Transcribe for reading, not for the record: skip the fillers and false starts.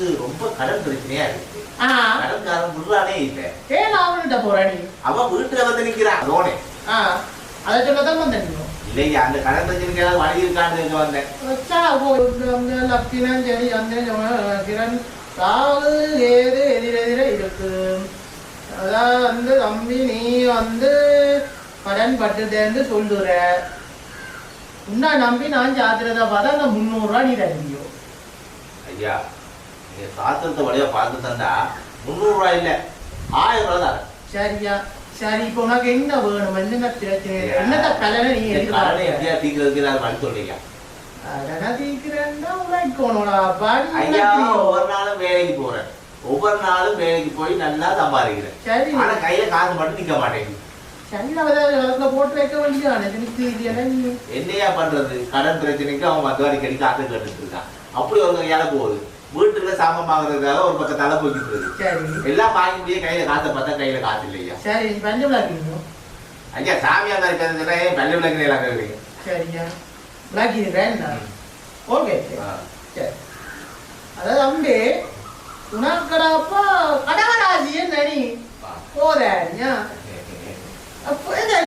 எனக்கு ரொம்ப கடன் பிரச்சனையா இருக்கு. கடன்காரன் விடுறானே இல்லை. ஏன் அவன்கிட்ட போற நீ? அவன் வீட்டுல வந்து நிக்கிறான் லோனே. அதை சொல்லதான் வந்தேன். இல்லையா அந்த கடன் பிரச்சனைக்கு ஏதாவது வழி இருக்கான்னு வந்தேன். லக்கினம் சரி அந்த கிரண் சாவு ஏது எதிரெதிர இருக்கு. அதான் வந்து தம்பி நீ வந்து கடன் பட்டுதேன்னு சொல்லுற. உன்னை நம்பி நான் சாத்திரத்தை பார்த்தா அந்த 300 ரூபா நீ தருவியோ? ஐயா நீங்க சாத்திரத்தை வழியா பார்த்து தந்தா 300 ரூபாய் இல்ல 1000 ரூபாய் தான். சரியா சரி, இப்போ உனக்கு என்ன வேணும்? என்ன பிரச்சனை? என்னத்த கலனை நீ கடனை எப்படியா தீக்கிறதுக்கு நான் வழி சொல்றீங்க? கடனை தீக்கிறேன்னா உழைக்கணும்டா. ஐயா ஒவ்வொரு நாளும் வேலைக்கு போறேன், ஒவ்வொரு நாளும் வேலைக்கு போய் நல்லா சம்பாதிக்கிறேன். சரி, ஆனா கையில காசு மட்டும் நிக்க மாட்டேங்குது. சரி, போட்டு வைக்க வேண்டியதானே. என்னையா பண்றது? கடன் பிரச்சனைக்கு அவன் மதுவாரி கடி காசு கேட்டுட்டு இருக்கான். அப்படி ஒரு கையால போகுது. வீட்டுல சாமான் வாங்குறதுக்காக ஒரு பக்கம் தலை போய்கிட்டு இருக்கு. எல்லாம் வாங்கி முடிய கையில காசை பார்த்தா கையில காசு இல்லையா? சரி, பஞ்சு விளாக்கிங்க ஐயா. சாமியா தான் இருக்கிறதுனா பல்லு விளக்கு எல்லாம் கேட்குறீங்க. சரியா விளாக்கிறேன். ஓகே சரி. அதாவது அம்பே உனக்கடாப்பா கடகராசிய நனி போதா